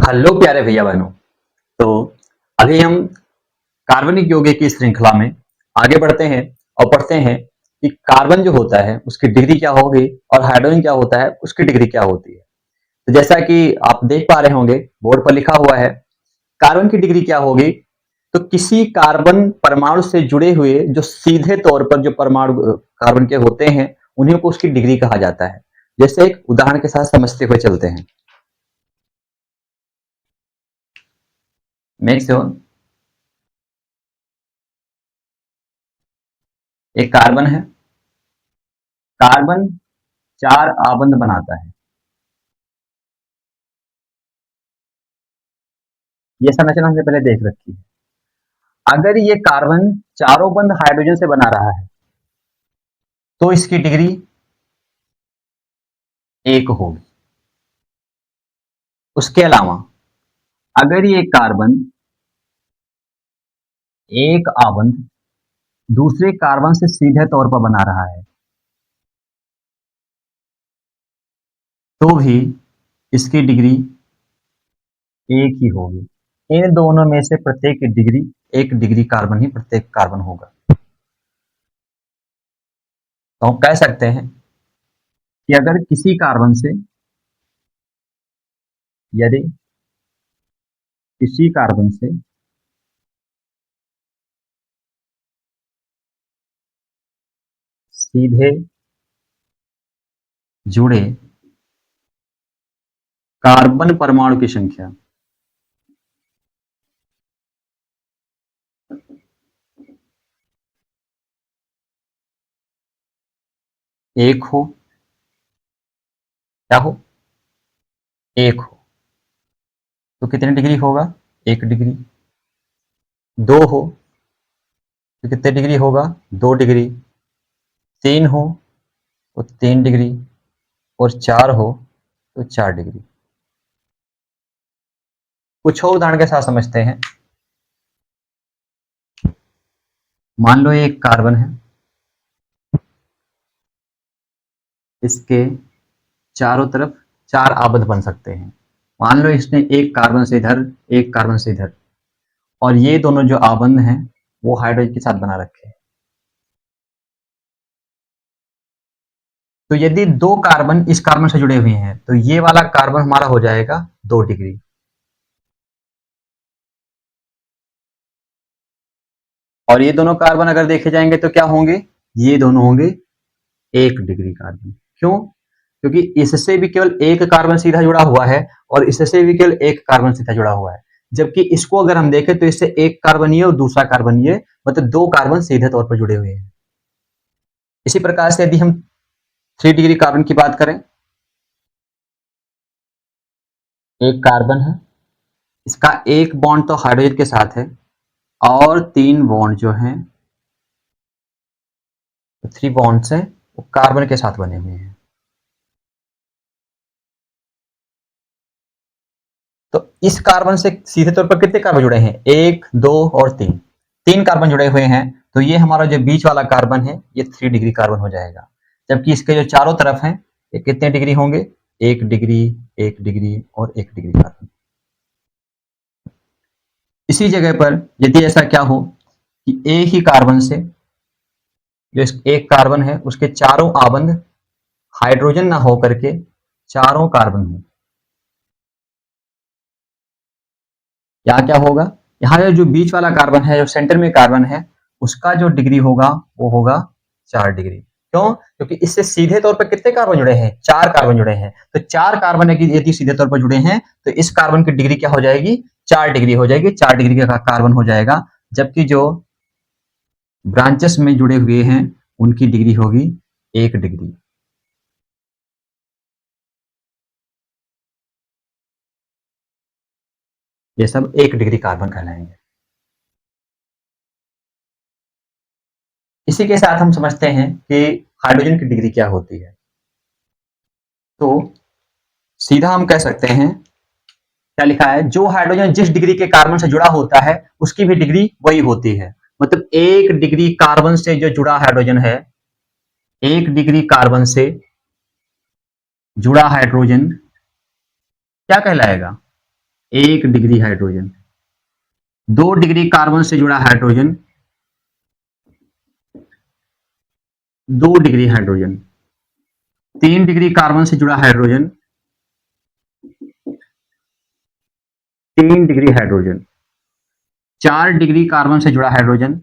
Hello प्यारे भैया बहनों। तो अभी हम कार्बनिक यौगिक की श्रृंखला में आगे बढ़ते हैं और पढ़ते हैं कि कार्बन जो होता है उसकी डिग्री क्या होगी और हाइड्रोजन क्या होता है उसकी डिग्री क्या होती है। तो जैसा कि आप देख पा रहे होंगे बोर्ड पर लिखा हुआ है कार्बन की डिग्री क्या होगी। तो किसी कार्बन परमाणु से जुड़े हुए जो सीधे तौर पर जो परमाणु कार्बन के होते हैं उन्हीं को उसकी डिग्री कहा जाता है। जैसे एक उदाहरण के साथ समझते हुए चलते हैं। मेक श्योर एक कार्बन है। कार्बन 4 आबंध बनाता है। ये संरचना हमने पहले देख रखी है। अगर ये कार्बन चारों बंध हाइड्रोजन से बना रहा है तो इसकी डिग्री 1 होगी। उसके अलावा अगर ये कार्बन एक आबंध दूसरे कार्बन से सीधे तौर पर बना रहा है तो भी इसकी डिग्री 1 ही होगी। इन दोनों में से प्रत्येक की डिग्री 1 डिग्री कार्बन ही प्रत्येक कार्बन होगा। तो हम कह सकते हैं कि अगर किसी कार्बन से यदि किसी कार्बन से सीधे जुड़े कार्बन परमाणु की संख्या 1 हो, क्या हो? 1 हो तो कितनी डिग्री होगा? 1 डिग्री। 2 हो तो कितने डिग्री होगा? 2 डिग्री। 3 हो तो 3 डिग्री और 4 हो तो 4 डिग्री। कुछ और उदाहरण के साथ समझते हैं। मान लो ये एक कार्बन है, इसके चारों तरफ 4 आबंध बन सकते हैं। मान लो इसने एक कार्बन से इधर एक कार्बन से इधर और ये दोनों जो आबंध हैं वो हाइड्रोजन के साथ बना रखे हैं। तो यदि 2 कार्बन इस कार्बन से जुड़े हुए हैं तो ये वाला कार्बन हमारा हो जाएगा 2 डिग्री। और ये दोनों कार्बन अगर देखे जाएंगे तो क्या होंगे? ये दोनों होंगे 1 डिग्री कार्बन। क्यों? क्योंकि इससे भी केवल एक कार्बन सीधा जुड़ा हुआ है और इससे भी केवल एक कार्बन सीधा जुड़ा हुआ है। जबकि इसको अगर हम देखें तो इससे एक कार्बन ये और दूसरा कार्बन ये, मतलब 2 कार्बन सीधे तौर पर जुड़े हुए हैं। इसी प्रकार से यदि हम 3 डिग्री कार्बन की बात करें, एक कार्बन है, इसका एक बॉन्ड तो हाइड्रोजन के साथ है और 3 बॉन्ड जो हैं, 3 बॉन्ड्स हैं वो कार्बन के साथ बने हुए हैं। तो इस कार्बन से सीधे तौर पर कितने कार्बन जुड़े हैं? 1, 2 और 3। 3 कार्बन जुड़े हुए हैं तो ये हमारा जो बीच वाला कार्बन है ये 3 डिग्री कार्बन हो जाएगा। जबकि इसके जो चारों तरफ हैं ये कितने डिग्री होंगे? 1 डिग्री, 1 डिग्री और 1 डिग्री कार्बन। इसी जगह पर यदि ऐसा क्या हो कि एक ही कार्बन से जो एक कार्बन है उसके चारों आबंध हाइड्रोजन ना हो करके चारों कार्बन हो, यहाँ क्या होगा? यहाँ जो बीच वाला कार्बन है, जो सेंटर में कार्बन है, उसका जो डिग्री होगा वो होगा 4 डिग्री। क्यों? क्योंकि इससे सीधे तौर पर कितने कार्बन जुड़े हैं? 4 कार्बन जुड़े हैं। तो 4 कार्बन यदि सीधे तौर पर जुड़े हैं तो इस कार्बन की डिग्री क्या हो जाएगी? 4 डिग्री हो जाएगी। 4 डिग्री का कार्बन हो जाएगा। जबकि जो ब्रांचेस में जुड़े हुए हैं उनकी डिग्री होगी 1 डिग्री। ये सब 1 डिग्री कार्बन कहलाएंगे। इसी के साथ हम समझते हैं कि हाइड्रोजन की डिग्री क्या होती है। तो सीधा हम कह सकते हैं, क्या लिखा है? जो हाइड्रोजन जिस डिग्री के कार्बन से जुड़ा होता है उसकी भी डिग्री वही होती है। मतलब 1 डिग्री कार्बन से जो जुड़ा हाइड्रोजन है, 1 डिग्री कार्बन से जुड़ा हाइड्रोजन क्या कहलाएगा? 1 डिग्री हाइड्रोजन। 2 डिग्री कार्बन से जुड़ा hydrogen, 2 degree hydrogen. 3 degree carbon से जुड़ा hydrogen, 3 degree hydrogen. 4 degree carbon से जुड़ा हाइड्रोजन,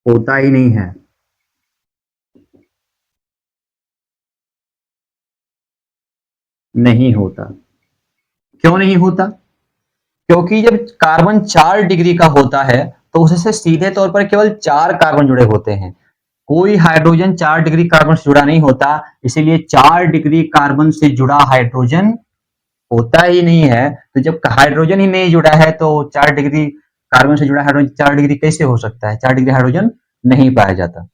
होता ही नहीं है। नहीं होता। क्यों नहीं होता? क्योंकि जब कार्बन 4 डिग्री का होता है तो उससे सीधे तौर पर केवल 4 कार्बन जुड़े होते हैं। कोई हाइड्रोजन 4 डिग्री कार्बन से जुड़ा नहीं होता, इसीलिए 4 डिग्री कार्बन से जुड़ा हाइड्रोजन होता ही नहीं है। तो जब हाइड्रोजन ही नहीं जुड़ा है तो 4 डिग्री कार्बन से जुड़ा हाइड्रोजन 4 डिग्री कैसे हो सकता है? 4 डिग्री हाइड्रोजन नहीं पाया जाता।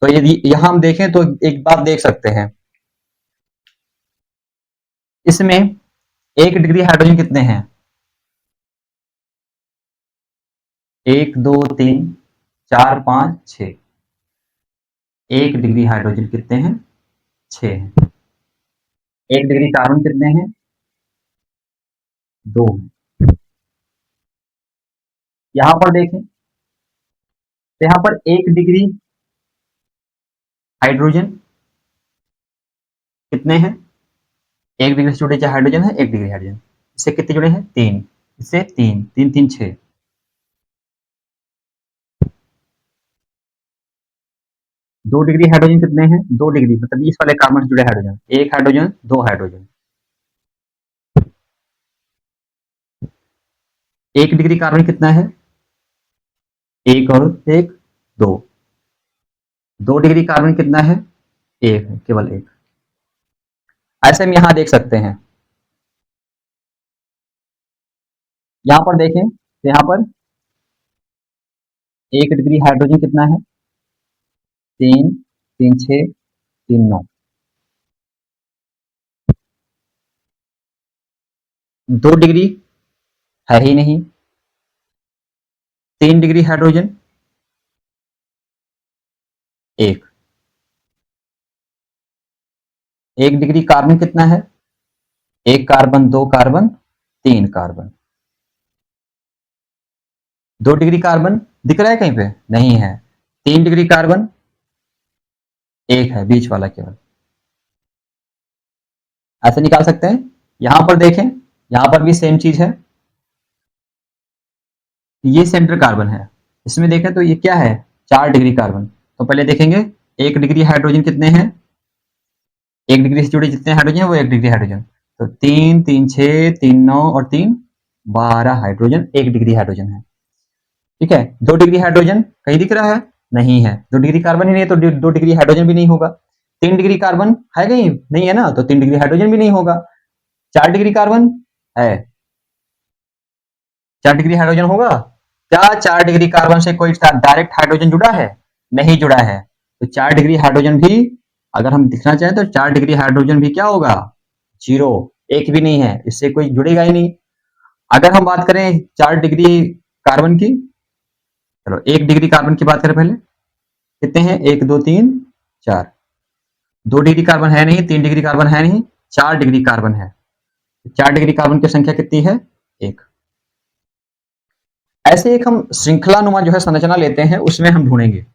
तो यदि यहां हम देखें तो एक बात देख सकते हैं, इसमें 1 डिग्री हाइड्रोजन कितने हैं? 1 2 3 4 5 6। 1 डिग्री हाइड्रोजन कितने हैं? 6 हैं। 1 डिग्री कार्बन कितने हैं? 2 हैं। यहां पर देखें तो यहां पर 1 डिग्री हाइड्रोजन कितने हैं? 1 डिग्री से जुड़े जो हाइड्रोजन है 1 डिग्री हाइड्रोजन। इससे कितने जुड़े हैं? 3। इससे 3 3 3 6। 2 डिग्री हाइड्रोजन कितने हैं? 2 डिग्री मतलब इस वाले कार्बन से जुड़े hydrogen, 1 hydrogen 2 hydrogen. 1 degree carbon कितना है? 1 और 1 2। 2 डिग्री कार्बन कितना है? 1 है, केवल 1। ऐसे हम यहां देख सकते हैं। यहां पर देखें तो यहां पर 1 डिग्री हाइड्रोजन कितना है? 3 3 6 3 9। 2 डिग्री है ही नहीं। 3 डिग्री हाइड्रोजन 1। 1 डिग्री कार्बन कितना है? 1 carbon 2 carbon 3 carbon. 2 degree carbon दिख रहा है कहीं पे? नहीं है। 3 डिग्री कार्बन 1 है, बीच वाला केवल। ऐसे निकाल सकते हैं। यहां पर देखें, यहां पर भी सेम चीज है। ये सेंटर कार्बन है। इसमें देखें तो ये क्या है? 4 डिग्री कार्बन। तो पहले देखेंगे 1 डिग्री हाइड्रोजन कितने हैं? 1 डिग्री से जुड़े जितने हाइड्रोजन है वो 1 डिग्री हाइड्रोजन। तो 3 3 6 3 9 और 3 12 हाइड्रोजन 1 डिग्री हाइड्रोजन है। ठीक है। 2 डिग्री हाइड्रोजन कहीं दिख रहा है? नहीं है। 2 डिग्री कार्बन ही नहीं है तो 2 डिग्री हाइड्रोजन भी नहीं होगा। 3 डिग्री कार्बन है कहीं? नहीं है ना, तो 3 डिग्री हाइड्रोजन भी नहीं होगा। 4 डिग्री कार्बन है, 4 डिग्री हाइड्रोजन होगा। क्या 4 डिग्री कार्बन से कोई डायरेक्ट हाइड्रोजन जुड़ा है? नहीं जुड़ा है। तो 4 डिग्री हाइड्रोजन भी अगर हम दिखना चाहें तो 4 डिग्री हाइड्रोजन भी क्या होगा? जीरो। एक भी नहीं है, इससे कोई जुड़ेगा ही नहीं। अगर हम बात करें 4 डिग्री कार्बन की, चलो 1 डिग्री कार्बन की बात करें पहले। कितने हैं? 1 2 3 4। 2 डिग्री कार्बन है नहीं, 3 डिग्री कार्बन है नहीं, 4 डिग्री कार्बन है। 4 डिग्री कार्बन की संख्या कितनी है? 1। ऐसे एक हम श्रृंखला जो है संरचना लेते हैं, उसमें हम ढूंढेंगे।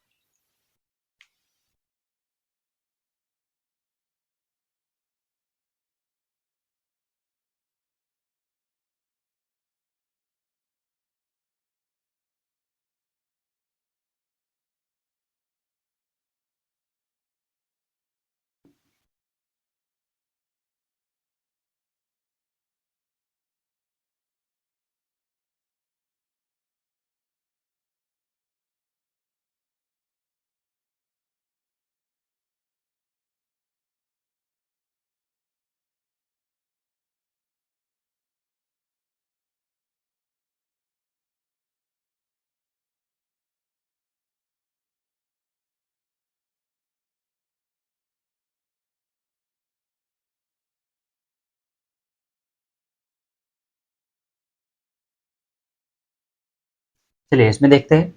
चलिए इसमें देखते हैं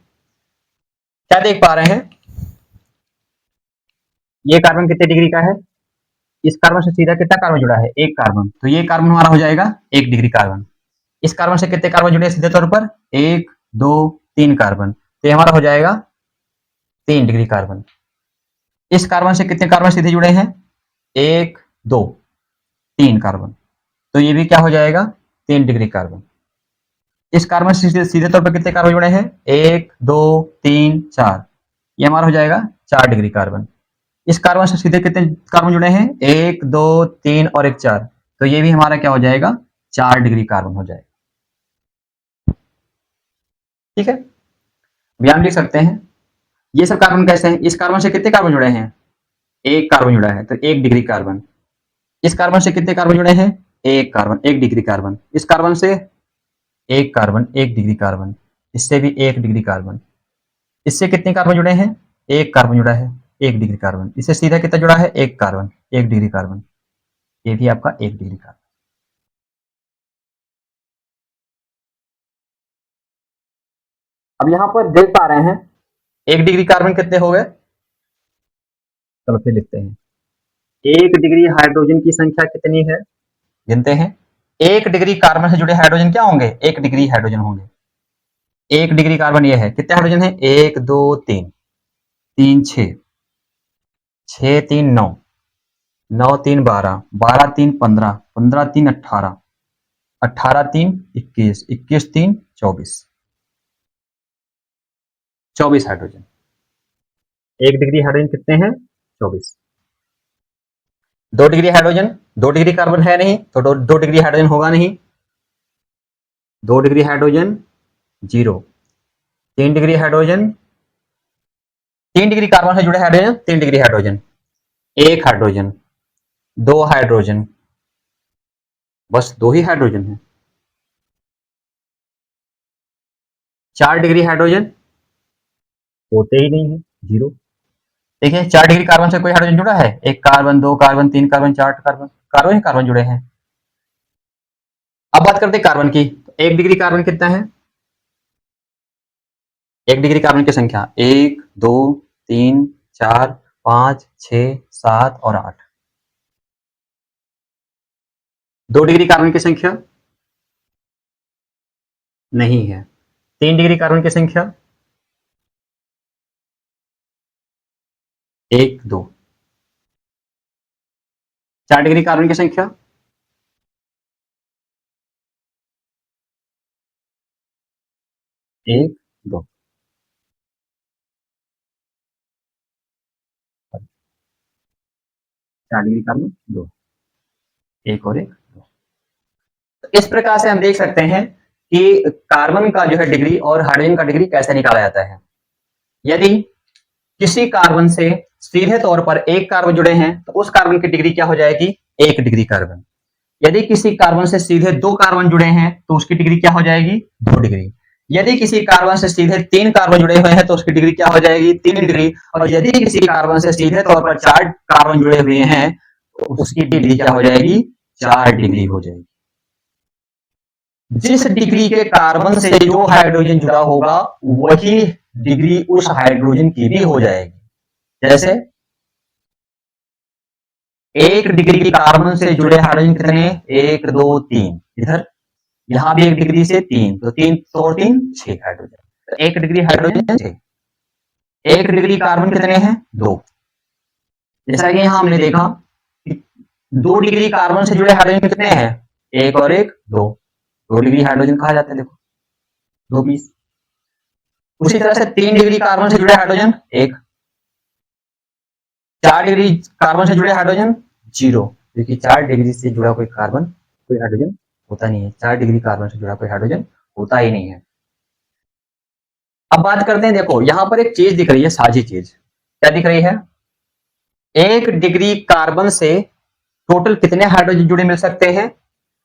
क्या देख पा रहे हैं। ये कार्बन कितने डिग्री का है? इस कार्बन से सीधा कितना कार्बन जुड़ा है? एक कार्बन। तो ये कार्बन हमारा हो जाएगा 1 डिग्री कार्बन। इस कार्बन से कितने कार्बन जुड़े हैं सीधे तौर पर? 1, 2, 3 कार्बन। तो ये हमारा हो जाएगा 3 डिग्री कार्बन। इस कार्बन से कितने कार्बन सीधे जुड़े हैं? 1, 2, 3 कार्बन। तो ये भी क्या हो जाएगा? 3 डिग्री कार्बन। इस कार्बन से सीधे सीधे तौर पर कितने कार्बन जुड़े हैं? 1, 2, 3, 4। ये हमारा हो जाएगा 4 डिग्री कार्बन। इस कार्बन से सीधे कितने कार्बन जुड़े हैं? 1, 2, 3 और एक 4। तो ये भी हमारा क्या हो जाएगा? 4 डिग्री कार्बन हो जाएगा। ठीक है, अभी हम लिख सकते हैं ये सब कार्बन कैसे हैं? इस कार्बन से कितने कार्बन जुड़े हैं? एक कार्बन जुड़ा है तो 1 डिग्री कार्बन। इस कार्बन से कितने कार्बन जुड़े हैं? एक कार्बन, 1 डिग्री कार्बन। इस कार्बन से एक कार्बन, 1 डिग्री कार्बन। इससे भी 1 डिग्री कार्बन। इससे कितने कार्बन जुड़े हैं? एक कार्बन जुड़ा है, 1 डिग्री कार्बन। इससे सीधा कितना जुड़ा है? एक कार्बन, 1 डिग्री कार्बन। ये भी आपका 1 डिग्री कार्बन। अब यहां पर देख पा रहे हैं 1 डिग्री कार्बन कितने हो गए? चलो फिर लिखते हैं। 1 डिग्री हाइड्रोजन की संख्या कितनी है? गिनते हैं। 1 डिग्री कार्बन से जुड़े हाइड्रोजन क्या होंगे? 1 डिग्री हाइड्रोजन होंगे। 1 डिग्री कार्बन ये है, कितने हाइड्रोजन है? 1, 2, 3, 3, 6, 6, 3, 9, 9, 3, 12, 12, 3, 15, 15, 3, 18, 18, 3, 21, 21, 3, 24, 24 हाइड्रोजन। 1 डिग्री हाइड्रोजन कितने हैं? 24। 2 डिग्री हाइड्रोजन, 2 डिग्री कार्बन है नहीं तो 2 डिग्री हाइड्रोजन होगा नहीं। 2 degree hydrogen 0। 3 degree hydrogen, 3 degree carbon से जुड़े hydrogen, 3 degree hydrogen, 1 hydrogen, 2 hydrogen, बस 2 ही हाइड्रोजन है। 4 डिग्री हाइड्रोजन होते ही नहीं है, 0। देखिए 4 डिग्री कार्बन से कोई हाइड्रोजन जुड़ा है? एक carbon, 2 carbon, 3 carbon, 4 carbon, carbon ही कार्बन जुड़े हैं। अब बात करते हैं कार्बन की। 1 डिग्री कार्बन कितना है? 1 डिग्री कार्बन की संख्या 1, 2, 3, 4, 5, 6, 7 और 8। 2 डिग्री कार्बन की संख्या नहीं है। 3 डिग्री कार्बन की संख्या 1, 2। 4 डिग्री कार्बन की संख्या 1, 2। 4 डिग्री कार्बन 2, 1 और 1, 2। तो इस प्रकार से हम देख सकते हैं कि कार्बन का जो है डिग्री और हाइड्रोजन का डिग्री कैसे निकाला जाता है। यदि किसी कार्बन से सीधे तौर पर एक कार्बन जुड़े हैं तो उस कार्बन की डिग्री क्या हो जाएगी? 1 डिग्री कार्बन। यदि किसी कार्बन से सीधे 2 कार्बन जुड़े हैं तो उसकी डिग्री क्या हो जाएगी? 2 डिग्री। यदि किसी कार्बन से सीधे 3 कार्बन जुड़े हुए हैं तो उसकी डिग्री क्या हो जाएगी? 3 डिग्री। और यदि किसी कार्बन से सीधे तौर पर 4 कार्बन जुड़े हुए हैं तो उसकी डिग्री क्या हो जाएगी? 4 डिग्री हो जाएगी। जिस डिग्री के कार्बन से जो हाइड्रोजन जुड़ा होगा वही डिग्री उस हाइड्रोजन की भी हो जाएगी। जैसे 1 डिग्री कार्बन से जुड़े हाइड्रोजन कितने? 1, 2, 3। इधर यहां भी 1 डिग्री से 3, तो 3 तोड़ 3 6 हाइड्रोजन। तो 1 डिग्री हाइड्रोजन 6। 1 डिग्री कार्बन कितने हैं? 2। जैसा कि यहां हमने देखा 2 डिग्री कार्बन से जुड़े हाइड्रोजन कितने हैं? 1 और 1, 2। 2 डिग्री हाइड्रोजन कहा जाता है, देखो 2 पीस। उसी तरह से 3 डिग्री कार्बन से जुड़े हाइड्रोजन 1। 4 डिग्री कार्बन से जुड़े हाइड्रोजन 0, क्योंकि 4 डिग्री से जुड़ा कोई कार्बन कोई हाइड्रोजन होता नहीं है। 4 डिग्री कार्बन से जुड़ा कोई हाइड्रोजन होता ही नहीं है। अब बात करते हैं, देखो यहां पर एक चीज दिख रही है, साझी चीज। क्या दिख रही है? 1 डिग्री कार्बन से टोटल कितने हाइड्रोजन जुड़े मिल सकते हैं?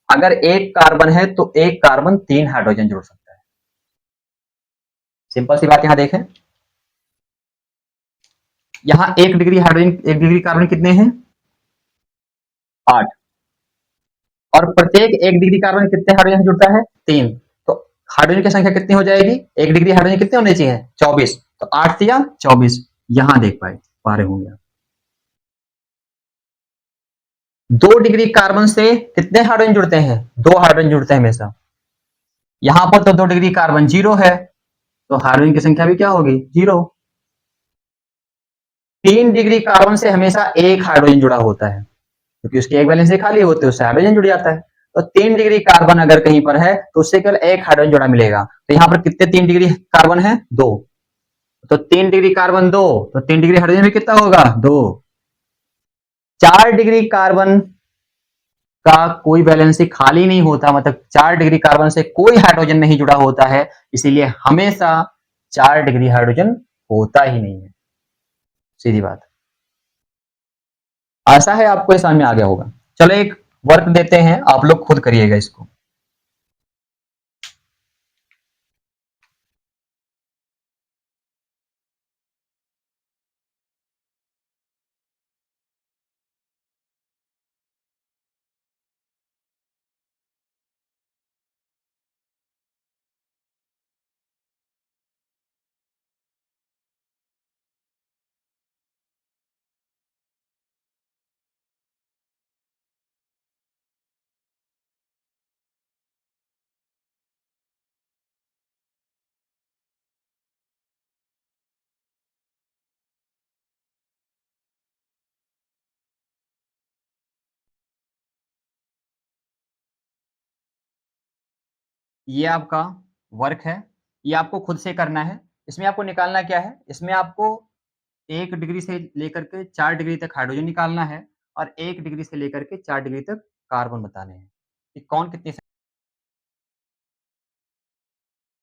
अगर एक कार्बन है तो एक कार्बन 3 हाइड्रोजन जुड़ सकता है। सिंपल सी बात यहां देखें, यहां 1 डिग्री हाइड्रोजन, 1 डिग्री कार्बन कितने हैं? 8। और प्रत्येक 1 डिग्री कार्बन कितने हाइड्रोजन से जुड़ता है? 3। तो हाइड्रोजन की संख्या कितनी हो जाएगी? 1 डिग्री हाइड्रोजन कितने होने चाहिए? 24। तो 8 या 24 यहां देख पा रहे होंगे। 2 डिग्री कार्बन से कितने हाइड्रोजन जुड़ते हैं? 2 हाइड्रोजन जुड़ते हैं हमेशा। यहां पर तो 2 डिग्री कार्बन 0 है, तो हाइड्रोजन की संख्या भी क्या होगी? 0। 3 डिग्री कार्बन से हमेशा एक हाइड्रोजन जुड़ा होता है, क्योंकि उसकी एक वैलेंसी खाली होती है, उससे हाइड्रोजन जुड़ जाता है। तो 3 डिग्री कार्बन अगर कहीं पर है तो उससे केवल एक हाइड्रोजन जुड़ा मिलेगा। तो यहाँ पर कितने 3 डिग्री कार्बन है? 2। तो 3 डिग्री कार्बन 2, तो 3 डिग्री हाइड्रोजन भी कितना होगा? 2। 4 डिग्री कार्बन का कोई वैलेंसी खाली नहीं होता, मतलब 4 डिग्री कार्बन से कोई हाइड्रोजन नहीं जुड़ा होता है, इसीलिए हमेशा 4 डिग्री हाइड्रोजन होता ही नहीं है। सीधी बात। आशा है आपको ये समझ में आ गया होगा। चलो एक वर्क देते हैं, आप लोग खुद करिएगा इसको। ये आपका वर्क है, ये आपको खुद से करना है। इसमें आपको निकालना क्या है? इसमें आपको 1 डिग्री से लेकर के 4 डिग्री तक हाइड्रोजन निकालना है और 1 डिग्री से लेकर के 4 डिग्री तक कार्बन बताने हैं कि कौन कितनी